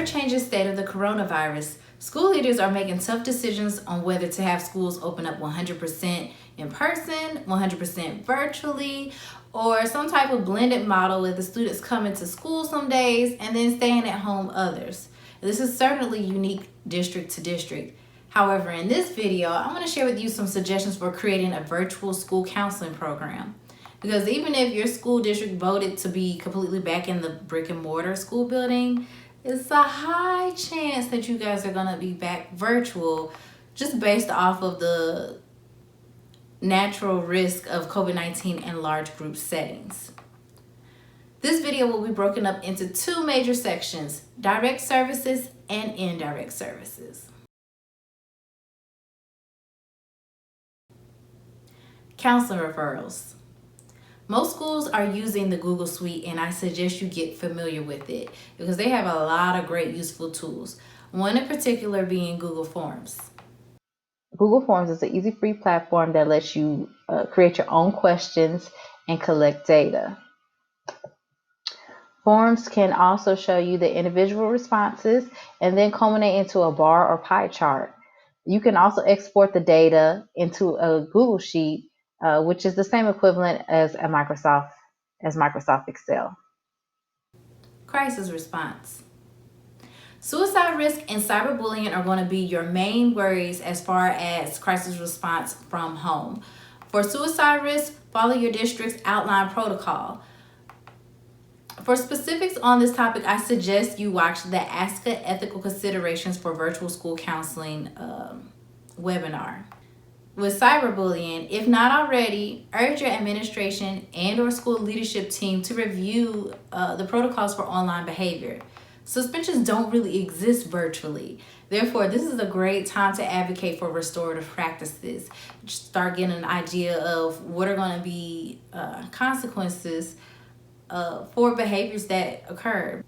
ever-changing state of the coronavirus, school leaders are making tough decisions on whether to have schools open up 100% in person, 100% virtually, or some type of blended model with the students coming to school some days and then staying at home others. This is certainly unique district to district. However, in this video, I'm going to share with you some suggestions for creating a virtual school counseling program. Because even if your school district voted to be completely back in the brick and mortar school building, it's a high chance that you guys are going to be back virtual just based off of the natural risk of COVID-19 in large group settings. This video will be broken up into two major sections: direct services and indirect services. Counseling referrals. Most schools are using the Google Suite, and I suggest you get familiar with it because they have a lot of great useful tools. One in particular being Google Forms. Google Forms is an easy free platform that lets you create your own questions and collect data. Forms can also show you the individual responses and then culminate into a bar or pie chart. You can also export the data into a Google Sheet, which is the same equivalent as Microsoft Excel. Crisis response. Suicide risk and cyberbullying are going to be your main worries as far as crisis response from home. For suicide risk, follow your district's outlined protocol. For specifics on this topic, I suggest you watch the ASCA Ethical Considerations for Virtual School Counseling webinar. With cyberbullying, if not already, urge your administration and or school leadership team to review the protocols for online behavior. Suspensions don't really exist virtually. Therefore, this is a great time to advocate for restorative practices. Start getting an idea of what are going to be consequences for behaviors that occur.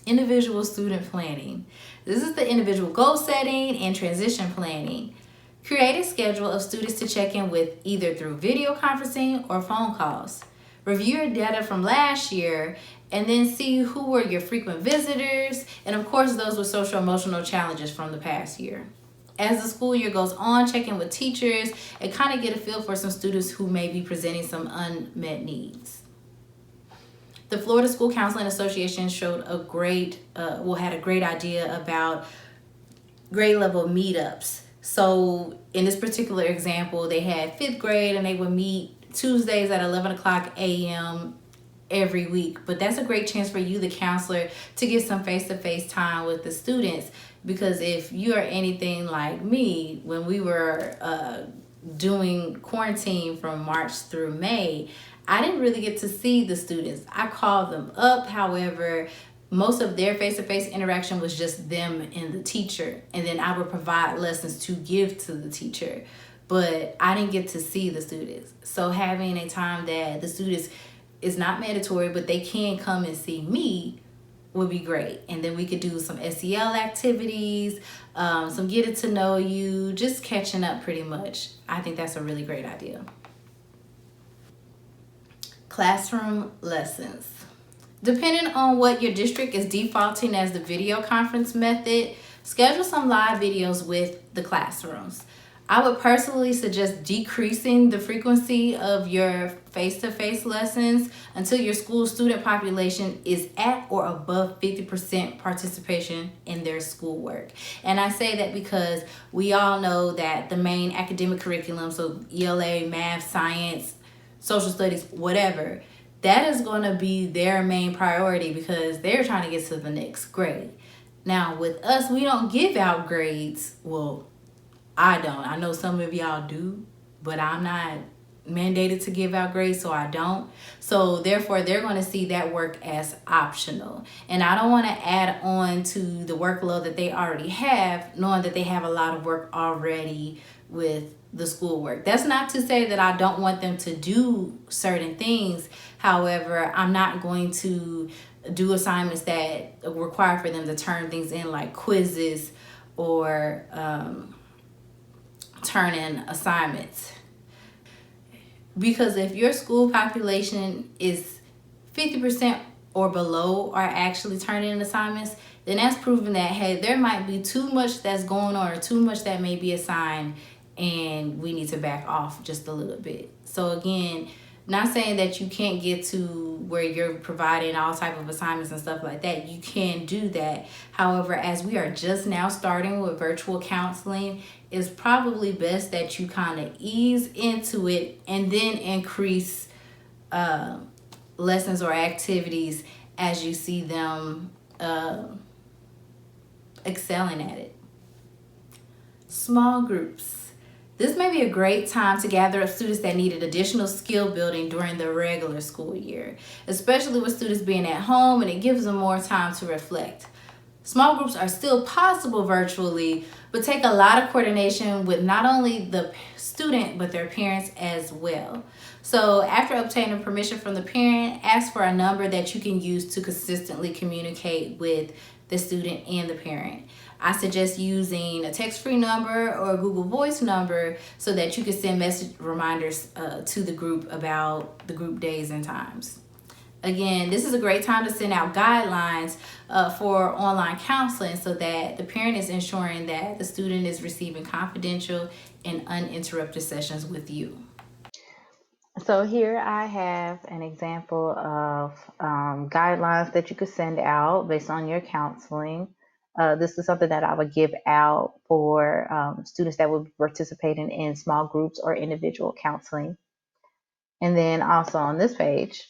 Individual student planning. This is the individual goal setting and transition planning. Create a schedule of students to check in with either through video conferencing or phone calls. Review your data from last year and then see who were your frequent visitors and of course those with social emotional challenges from the past year. As the school year goes on, check in with teachers and kind of get a feel for some students who may be presenting some unmet needs. The Florida School Counseling Association showed had a great idea about grade level meetups. So in this particular example, they had 5th grade and they would meet Tuesdays at 11 o'clock a.m. every week. But that's a great chance for you, the counselor, to get some face-to-face time with the students. Because if you are anything like me, when we were doing quarantine from March through May, I didn't really get to see the students. I called them up, however, most of their face-to-face interaction was just them and the teacher. And then I would provide lessons to give to the teacher. But I didn't get to see the students. So having a time that the students is not mandatory, but they can come and see me would be great. And then we could do some SEL activities, some getting to know you, just catching up pretty much. I think that's a really great idea. Classroom lessons. Depending on what your district is defaulting as the video conference method, schedule some live videos with the classrooms. I would personally suggest decreasing the frequency of your face-to-face lessons until your school student population is at or above 50% participation in their schoolwork. And I say that because we all know that the main academic curriculum, so ELA, math, science, social studies, whatever, that is going to be their main priority because they're trying to get to the next grade. Now, with us, we don't give out grades. Well, I don't. I know some of y'all do, but I'm not mandated to give out grades, so I don't. So therefore, they're going to see that work as optional. And I don't want to add on to the workload that they already have, knowing that they have a lot of work already with the schoolwork. That's not to say that I don't want them to do certain things. However, I'm not going to do assignments that require for them to turn things in like quizzes or turn in assignments. Because if your school population is 50% or below are actually turning in assignments, then that's proving that, hey, there might be too much that's going on or too much that may be assigned, and we need to back off just a little bit. So again, not saying that you can't get to where you're providing all type of assignments and stuff like that. You can do that. However, as we are just now starting with virtual counseling, it's probably best that you kind of ease into it and then increase lessons or activities as you see them excelling at it. Small groups. This may be a great time to gather up students that needed additional skill building during the regular school year, especially with students being at home, and it gives them more time to reflect. Small groups are still possible virtually, but take a lot of coordination with not only the student, but their parents as well. So after obtaining permission from the parent, ask for a number that you can use to consistently communicate with the student and the parent. I suggest using a text-free number or a Google Voice number so that you can send message reminders to the group about the group days and times. Again, this is a great time to send out guidelines for online counseling so that the parent is ensuring that the student is receiving confidential and uninterrupted sessions with you. So here I have an example of guidelines that you could send out based on your counseling. This is something that I would give out for students that would be participating in small groups or individual counseling. And then also on this page,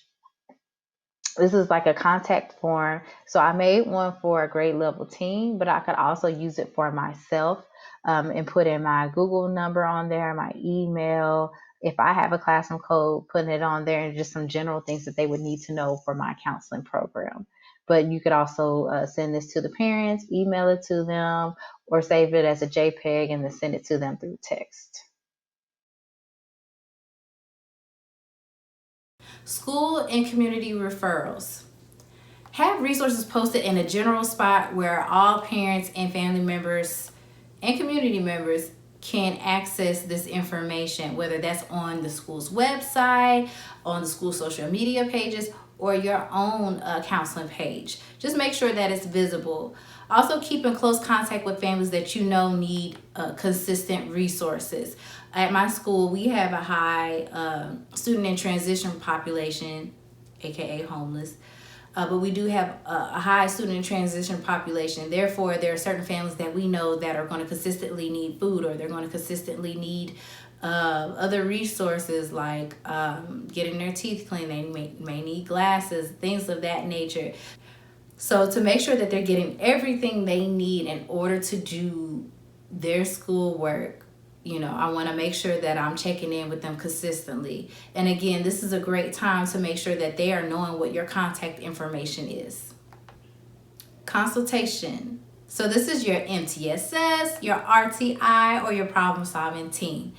this is like a contact form. So I made one for a grade level team, but I could also use it for myself and put in my Google number on there, my email. If I have a classroom code, putting it on there, and just some general things that they would need to know for my counseling program. But you could also send this to the parents, email it to them, or save it as a JPEG and then send it to them through text. School and community referrals. Have resources posted in a general spot where all parents and family members and community members can access this information, whether that's on the school's website, on the school social media pages, or your own counseling page. Just make sure that it's visible. Also, keep in close contact with families that you know need consistent resources. At my school, we have a high student in transition population, aka homeless. But we do have a high student in transition population. Therefore, there are certain families that we know that are going to consistently need food, or they're going to consistently need other resources like getting their teeth cleaned. They may need glasses, things of that nature. So to make sure that they're getting everything they need in order to do their schoolwork, I want to make sure that I'm checking in with them consistently. And again, this is a great time to make sure that they are knowing what your contact information is. Consultation. So this is your MTSS, your RTI, or your problem-solving team.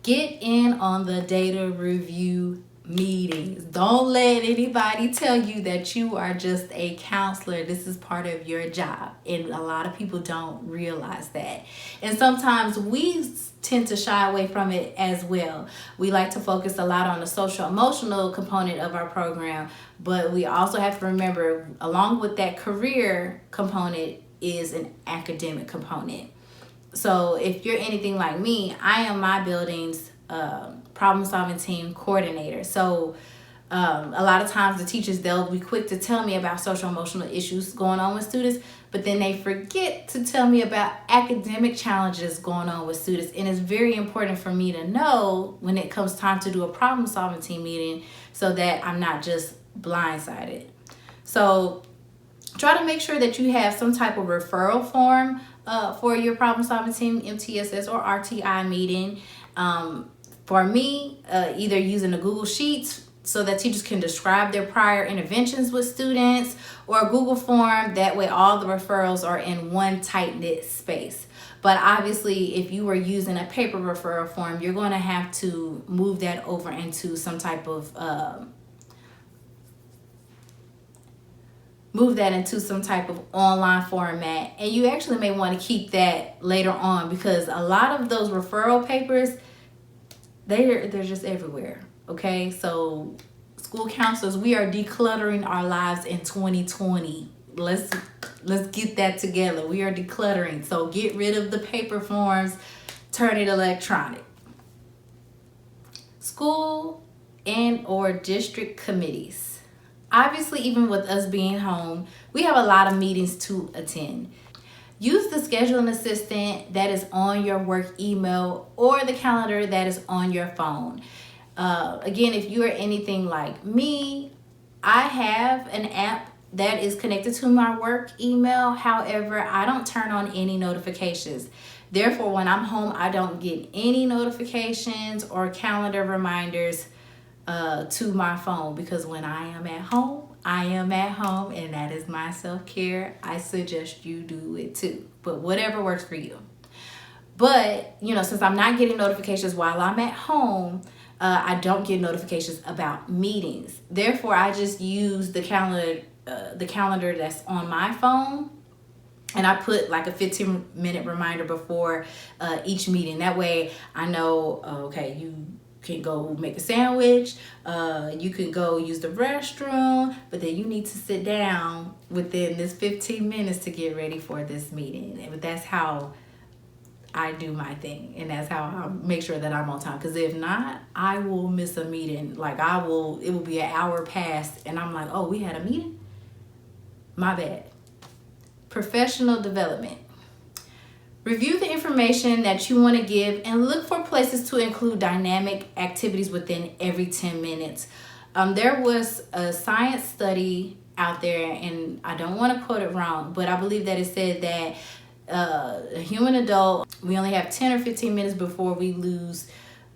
Get in on the data review meetings. Don't let anybody tell you that you are just a counselor. This is part of your job, and a lot of people don't realize that. And sometimes we tend to shy away from it as well. We like to focus a lot on the social emotional component of our program, but we also have to remember, along with that career component is an academic component. So if you're anything like me, I am my building's problem solving team coordinator. So a lot of times the teachers, they'll be quick to tell me about social emotional issues going on with students, but then they forget to tell me about academic challenges going on with students. And it's very important for me to know when it comes time to do a problem solving team meeting so that I'm not just blindsided. So try to make sure that you have some type of referral form for your problem solving team MTSS or RTI meeting. For me, either using a Google Sheets so that teachers can describe their prior interventions with students, or a Google form. That way all the referrals are in one tight-knit space. But obviously, if you were using a paper referral form, you're going to have to move that over into some type of online format. And you actually may want to keep that later on, because a lot of those referral papers, they're just everywhere. Okay, so school counselors, we are decluttering our lives in 2020. let's get that together. We are decluttering. So get rid of the paper forms, turn it electronic. School and or district committees. Obviously, even with us being home, we have a lot of meetings to attend. Use the scheduling assistant that is on your work email or the calendar that is on your phone. Again, if you are anything like me, I have an app that is connected to my work email. However, I don't turn on any notifications. Therefore, when I'm home, I don't get any notifications or calendar reminders to my phone, because when I am at home, I am at home, and that is my self-care. I suggest you do it too, but whatever works for you. But, since I'm not getting notifications while I'm at home, I don't get notifications about meetings. Therefore, I just use the calendar that's on my phone, and I put like a 15-minute reminder before each meeting. That way I know, okay, you can go make a sandwich, you can go use the restroom, but then you need to sit down within this 15 minutes to get ready for this meeting. But that's how I do my thing, and that's how I make sure that I'm on time. Because if not, I will miss a meeting. Like it will be an hour past, and I'm like, oh, we had a meeting? My bad. Professional development. Review the information that you want to give and look for places to include dynamic activities within every 10 minutes. There was a science study out there, and I don't want to quote it wrong, but I believe that it said that a human adult, we only have 10 or 15 minutes before we lose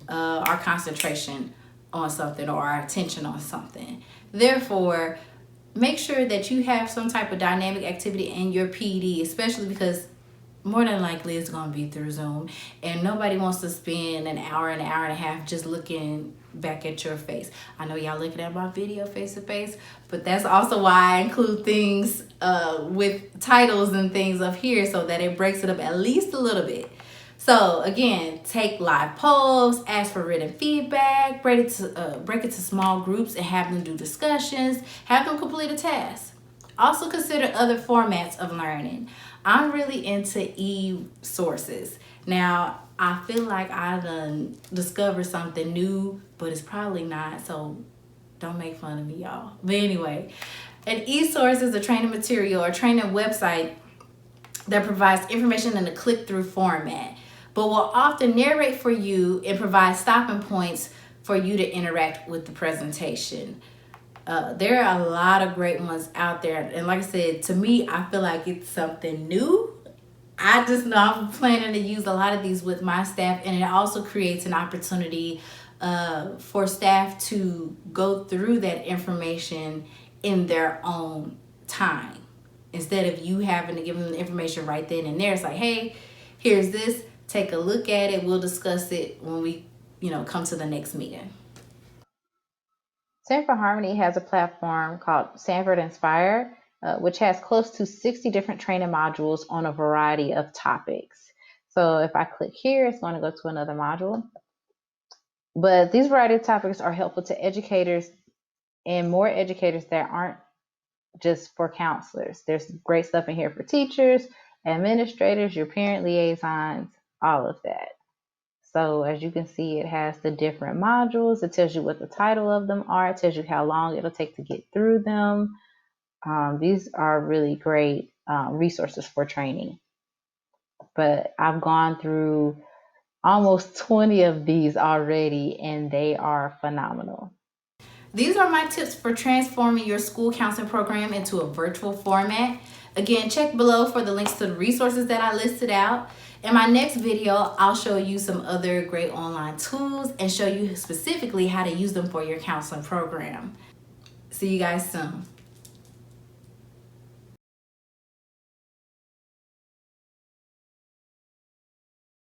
our concentration on something or our attention on something. Therefore, make sure that you have some type of dynamic activity in your PD, especially because more than likely it's going to be through Zoom, and nobody wants to spend an hour and a half just looking back at your face. I know y'all looking at my video face to face, but that's also why I include things with titles and things up here, so that it breaks it up at least a little bit. So again, take live polls, ask for written feedback, break it to small groups and have them do discussions, have them complete a task. Also consider other formats of learning. I'm really into e-sources. Now, I feel like I done discovered something new, but it's probably not, so don't make fun of me, y'all. But anyway, an e-source is a training material or training website that provides information in a click-through format, but will often narrate for you and provide stopping points for you to interact with the presentation. There are a lot of great ones out there, and like I said, to me, I feel like it's something new. I just know I'm planning to use a lot of these with my staff, and it also creates an opportunity for staff to go through that information in their own time. Instead of you having to give them the information right then and there, it's like, hey, here's this, take a look at it. We'll discuss it when we, come to the next meeting. Sanford Harmony has a platform called Sanford Inspire, which has close to 60 different training modules on a variety of topics. So if I click here, it's going to go to another module. But these variety of topics are helpful to educators and more educators that aren't just for counselors. There's great stuff in here for teachers, administrators, your parent liaisons, all of that. So as you can see, it has the different modules. It tells you what the title of them are. It tells you how long it'll take to get through them. These are really great resources for training. But I've gone through almost 20 of these already, and they are phenomenal. These are my tips for transforming your school counseling program into a virtual format. Again, check below for the links to the resources that I listed out. In my next video, I'll show you some other great online tools and show you specifically how to use them for your counseling program. See you guys soon.